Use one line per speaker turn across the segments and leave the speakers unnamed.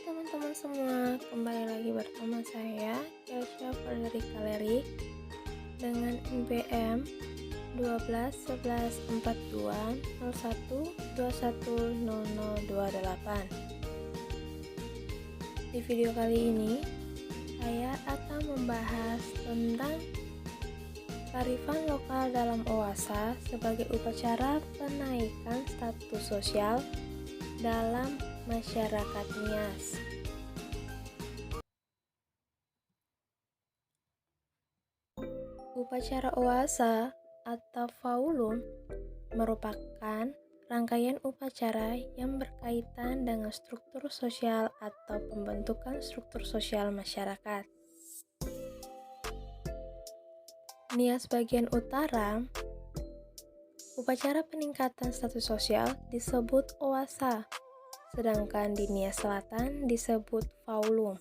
teman-teman semua, kembali lagi bersama saya Keisha Frederica Lerik dengan NPM 12114201210028. Di video kali ini saya akan membahas tentang kearifan lokal dalam OASA sebagai upacara penaikan status sosial dalam masyarakat Nias. Upacara OASA atau Faulum merupakan rangkaian upacara yang berkaitan dengan struktur sosial atau pembentukan struktur sosial masyarakat. Nias bagian utara, upacara peningkatan status sosial disebut OASA, sedangkan di Nias Selatan disebut Faulum.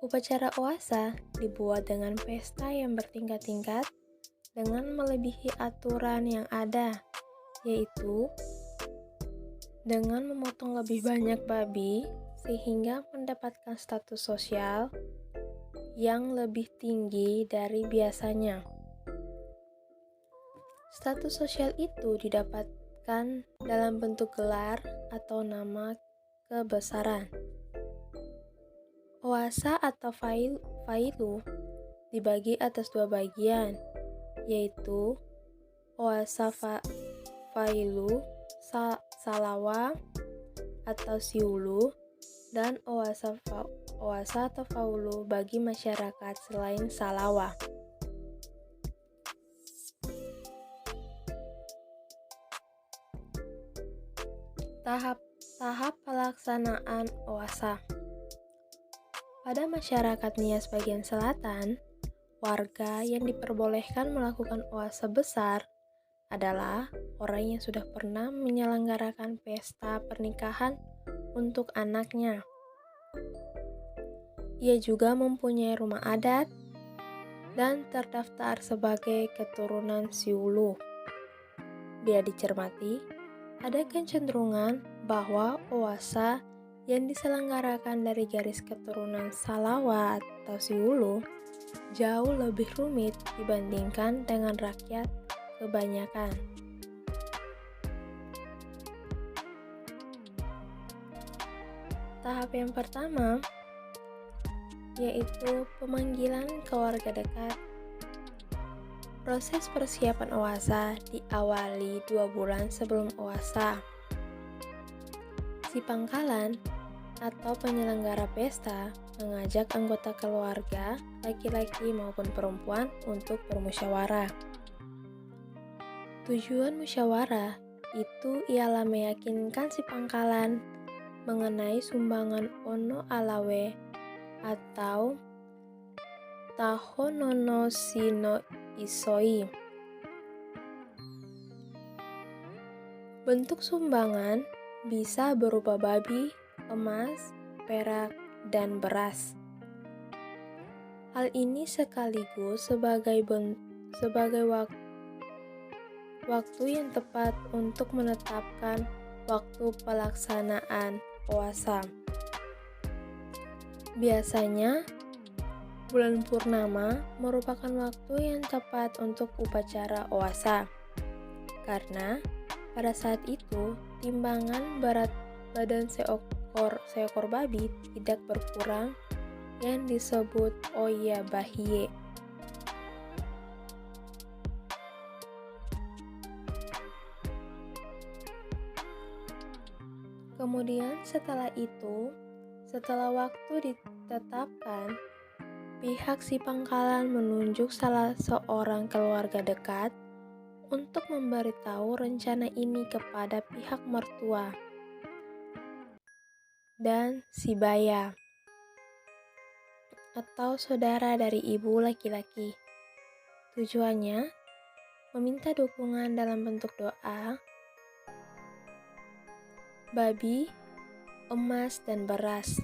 Upacara OASA dibuat dengan pesta yang bertingkat-tingkat dengan melebihi aturan yang ada, yaitu dengan memotong lebih banyak babi sehingga mendapatkan status sosial yang lebih tinggi dari biasanya. Status sosial itu didapatkan dalam bentuk gelar atau nama kebesaran. OASA atau Failu dibagi atas dua bagian, yaitu OASA Failu Salawa atau Siulu dan OASA atau Faulu bagi masyarakat selain Salawa. Tahap pelaksanaan OASA. Pada masyarakat Nias bagian selatan, warga yang diperbolehkan melakukan OASA besar adalah orang yang sudah pernah menyelenggarakan pesta pernikahan untuk anaknya. Ia juga mempunyai rumah adat dan terdaftar sebagai keturunan Siulu. Bila dicermati, ada kecenderungan bahwa OASA yang diselenggarakan dari garis keturunan Salawa atau Siulu jauh lebih rumit dibandingkan dengan rakyat kebanyakan. Tahap yang pertama yaitu pemanggilan keluarga dekat. Proses persiapan OASA diawali 2 bulan sebelum OASA. Si pangkalan atau penyelenggara pesta mengajak anggota keluarga, laki-laki maupun perempuan untuk bermusyawarah. Tujuan musyawarah itu ialah meyakinkan si pangkalan mengenai sumbangan ono alawe atau tahonono sino isoi. Bentuk sumbangan bisa berupa babi, emas, perak, dan beras. Hal ini sekaligus sebagai waktu yang tepat untuk menetapkan waktu pelaksanaan OASA. Biasanya, bulan purnama merupakan waktu yang tepat untuk upacara OASA, karena pada saat itu timbangan berat badan seekor babi tidak berkurang yang disebut oya bahie. Kemudian setelah waktu ditetapkan, pihak si pangkalan menunjuk salah seorang keluarga dekat untuk memberitahu rencana ini kepada pihak mertua dan si baya atau saudara dari ibu laki-laki. Tujuannya meminta dukungan dalam bentuk doa, babi, emas, dan beras,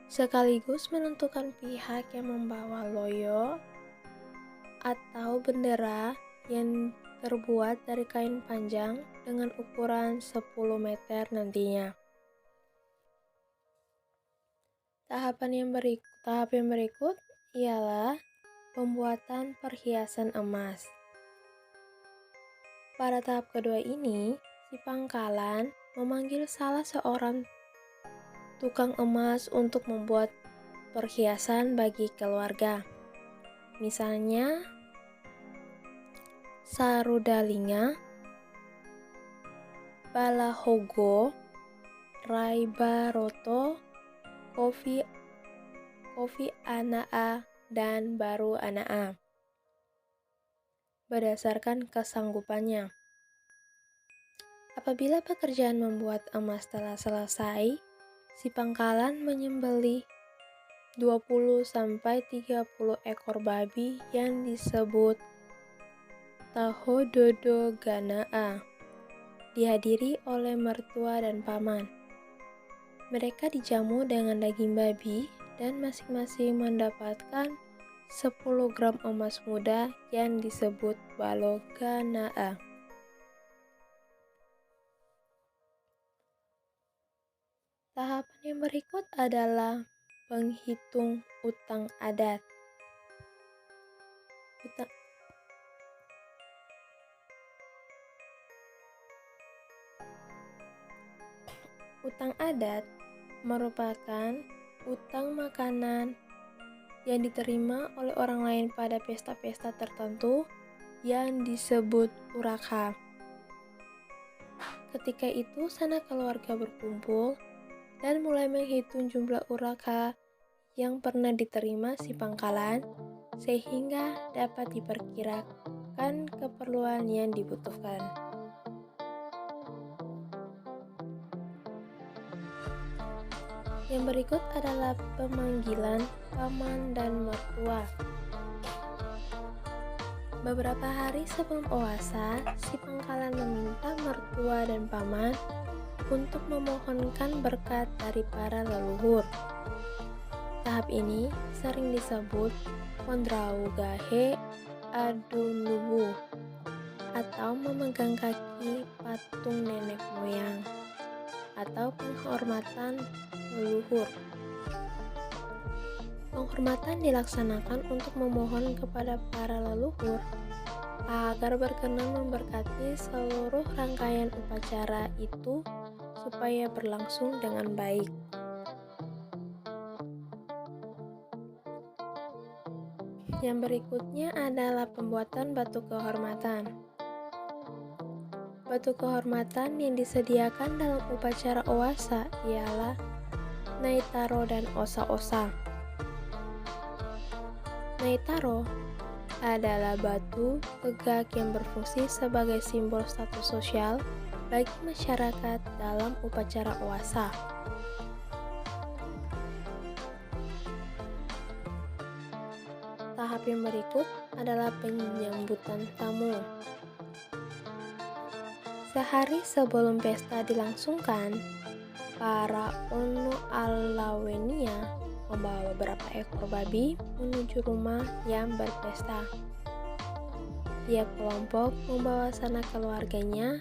sekaligus menentukan pihak yang membawa loyo atau bendera yang terbuat dari kain panjang dengan ukuran 10 meter nantinya. Tahap yang berikut ialah pembuatan perhiasan emas. Pada tahap kedua ini, si pangkalan memanggil salah seorang tukang emas untuk membuat perhiasan bagi keluarga. Misalnya, Sarudalinga, Balahogo, Raibaroto, Kofi Anaa, dan Baru Anaa berdasarkan kesanggupannya. Apabila pekerjaan membuat emas telah selesai, si pangkalan menyembelih 20-30 ekor babi yang disebut Tahododo Ganaa, dihadiri oleh mertua dan paman. Mereka dijamu dengan daging babi dan masing-masing mendapatkan 10 gram emas muda yang disebut balo ganaa. Tahapan yang berikut adalah penghitung utang adat. Utang adat merupakan utang makanan yang diterima oleh orang lain pada pesta-pesta tertentu yang disebut urakha. Ketika itu, sanak keluarga berkumpul dan mulai menghitung jumlah urakha yang pernah diterima si pangkalan sehingga dapat diperkirakan keperluan yang dibutuhkan. Yang berikut adalah pemanggilan paman dan mertua. Beberapa hari sebelum puasa, si pangkalan meminta mertua dan paman untuk memohonkan berkat dari para leluhur. Tahap ini sering disebut Kondraugahe Adunubu atau memegang kaki patung nenek moyang atau penghormatan leluhur. Penghormatan dilaksanakan untuk memohon kepada para leluhur agar berkenan memberkati seluruh rangkaian upacara itu supaya berlangsung dengan baik. Yang berikutnya adalah pembuatan batu kehormatan. Batu kehormatan yang disediakan dalam upacara Owasa ialah Naitaro dan Osa-osa. Naitaro adalah batu tegak yang berfungsi sebagai simbol status sosial bagi masyarakat dalam upacara Owasa. Tahap yang berikut adalah penyambutan tamu. Sehari sebelum pesta dilangsungkan, para Ono Alawenia membawa beberapa ekor babi menuju rumah yang berpesta. Tiap kelompok membawa sanak keluarganya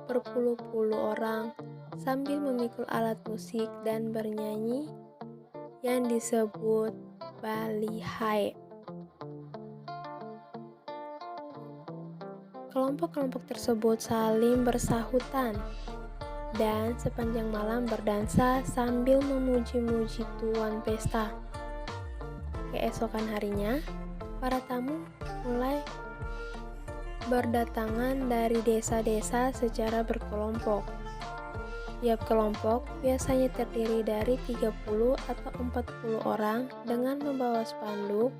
berpuluh-puluh orang sambil memikul alat musik dan bernyanyi yang disebut balihai. Kelompok-kelompok tersebut saling bersahutan dan sepanjang malam berdansa sambil memuji-muji tuan pesta. Keesokan harinya, para tamu mulai berdatangan dari desa-desa secara berkelompok. Tiap kelompok biasanya terdiri dari 30 atau 40 orang dengan membawa spanduk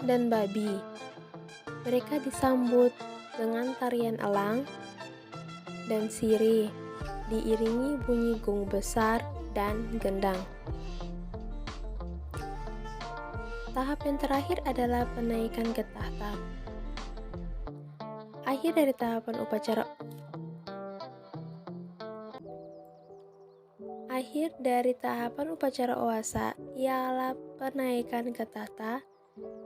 dan babi. Mereka disambut dengan tarian elang dan sirih, diiringi bunyi gong besar dan gendang. Tahap yang terakhir adalah penaikan ke tahta. Akhir dari tahapan upacara Owasa ialah penaikan ke tahta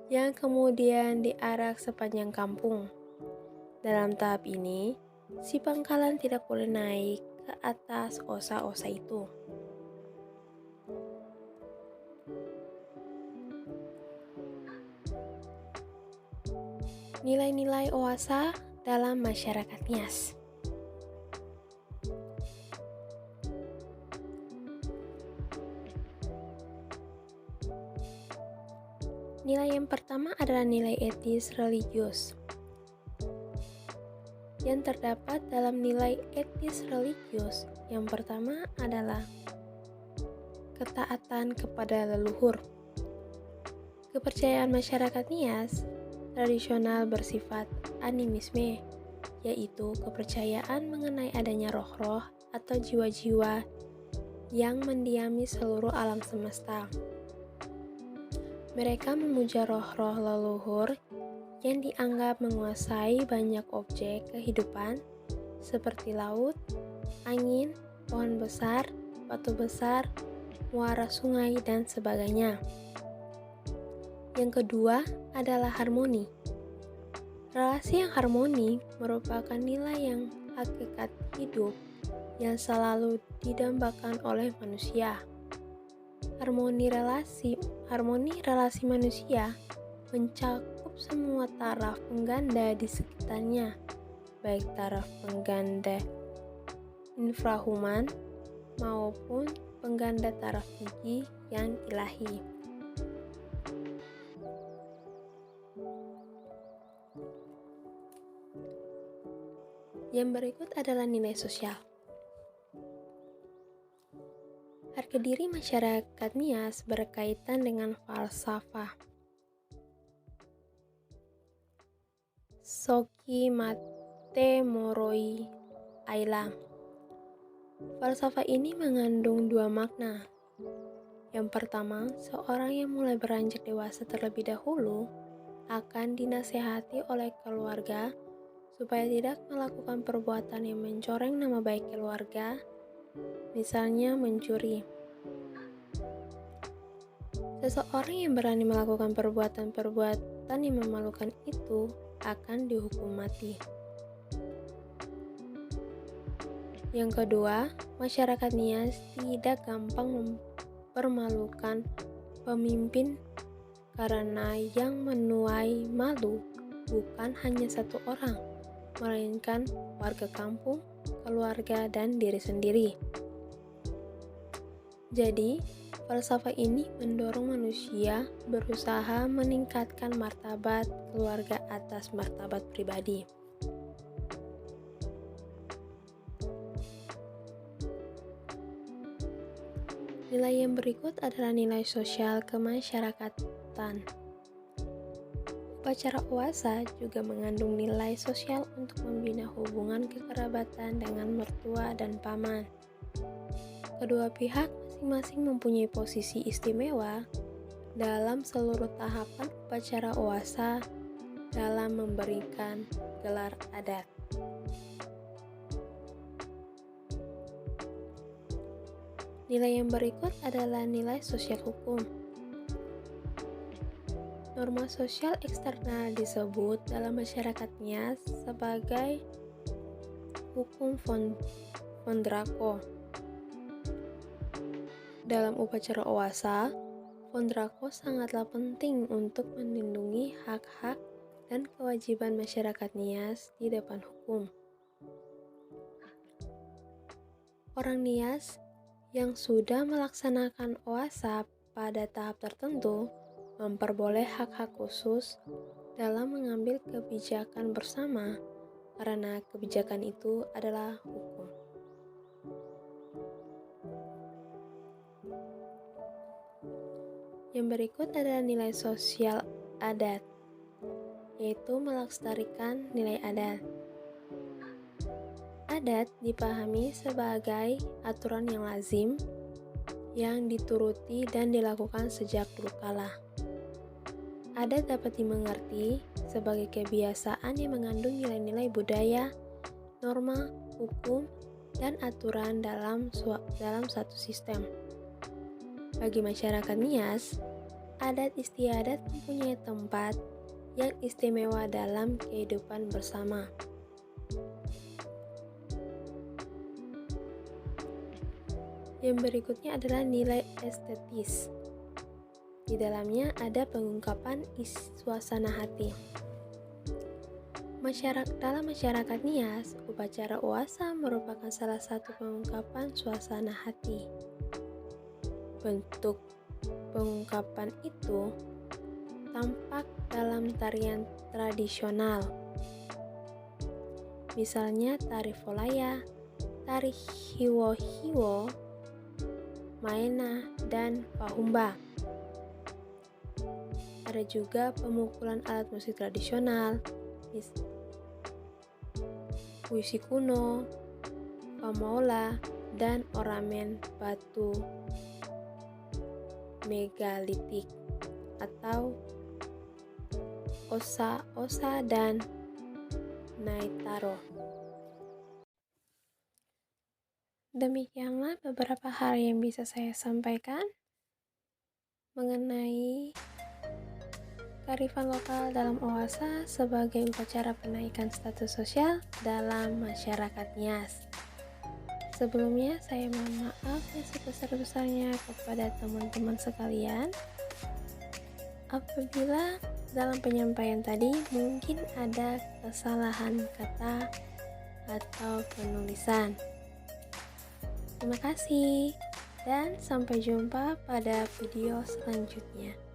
yang kemudian diarak sepanjang kampung. Dalam tahap ini, si pangkalan tidak boleh naik ke atas osa-osa itu. Nilai-nilai OASA dalam masyarakat Nias. Nilai yang pertama adalah nilai etis religius. Yang terdapat dalam nilai etis religius yang pertama adalah ketaatan kepada leluhur. Kepercayaan masyarakat Nias tradisional bersifat animisme, yaitu kepercayaan mengenai adanya roh-roh atau jiwa-jiwa yang mendiami seluruh alam semesta. Mereka memuja roh-roh leluhur yang dianggap menguasai banyak objek kehidupan seperti laut, angin, pohon besar, batu besar, muara sungai, dan sebagainya. Yang kedua adalah harmoni. Relasi yang harmoni merupakan nilai yang hakikat hidup yang selalu didambakan oleh manusia. Harmoni relasi manusia mencakup semua taraf pengganda di sekitarnya, baik taraf pengganda infrahuman maupun pengganda taraf tinggi yang ilahi. Yang berikut adalah nilai sosial. Harga diri masyarakat Nias berkaitan dengan falsafah. Soki Mate Moroi Aila. Falsafah ini mengandung dua makna. Yang pertama, seorang yang mulai beranjak dewasa terlebih dahulu akan dinasehati oleh keluarga supaya tidak melakukan perbuatan yang mencoreng nama baik keluarga, misalnya mencuri. Seseorang yang berani melakukan perbuatan yang memalukan itu akan dihukum mati. Yang kedua, masyarakat Nias tidak gampang mempermalukan pemimpin karena yang menuai malu bukan hanya satu orang, melainkan warga kampung, keluarga, dan diri sendiri. Jadi, falsafah ini mendorong manusia berusaha meningkatkan martabat keluarga atas martabat pribadi. Nilai yang berikut adalah nilai sosial kemasyarakatan. Upacara OASA juga mengandung nilai sosial untuk membina hubungan kekerabatan dengan mertua dan paman. Kedua pihak masing-masing mempunyai posisi istimewa dalam seluruh tahapan upacara OASA dalam memberikan gelar adat. Nilai yang berikut adalah nilai sosial hukum. Norma sosial eksternal disebut dalam masyarakat Nias sebagai hukum von Draco. Dalam upacara OASA, von Draco sangatlah penting untuk melindungi hak-hak dan kewajiban masyarakat Nias di depan hukum. Orang Nias yang sudah melaksanakan OASA pada tahap tertentu memperoleh hak-hak khusus dalam mengambil kebijakan bersama karena kebijakan itu adalah hukum. Yang berikut adalah nilai sosial adat, yaitu melestarikan nilai adat. Adat dipahami sebagai aturan yang lazim, yang dituruti dan dilakukan sejak dulu kala. Adat dapat dimengerti sebagai kebiasaan yang mengandung nilai-nilai budaya, norma, hukum, dan aturan dalam satu sistem. Bagi masyarakat Nias, adat istiadat mempunyai tempat yang istimewa dalam kehidupan bersama. Yang berikutnya adalah nilai estetis. Di dalamnya ada pengungkapan suasana hati. Dalam masyarakat Nias, upacara Uasa merupakan salah satu pengungkapan suasana hati. Bentuk pengungkapan itu tampak dalam tarian tradisional, misalnya tari Folaya, tari Hiwo-Hiwo, Maena, dan Pahumba. Ada juga pemukulan alat musik tradisional, puisi kuno, pamola, dan oramen batu megalitik atau osa-osa dan naitaro. Demikianlah beberapa hal yang bisa saya sampaikan mengenai kearifan lokal dalam Uasa sebagai upacara penaikan status sosial dalam masyarakat Nias. Sebelumnya, saya mohon maaf yang sebesar-besarnya kepada teman-teman sekalian apabila dalam penyampaian tadi mungkin ada kesalahan kata atau penulisan. Terima kasih dan sampai jumpa pada video selanjutnya.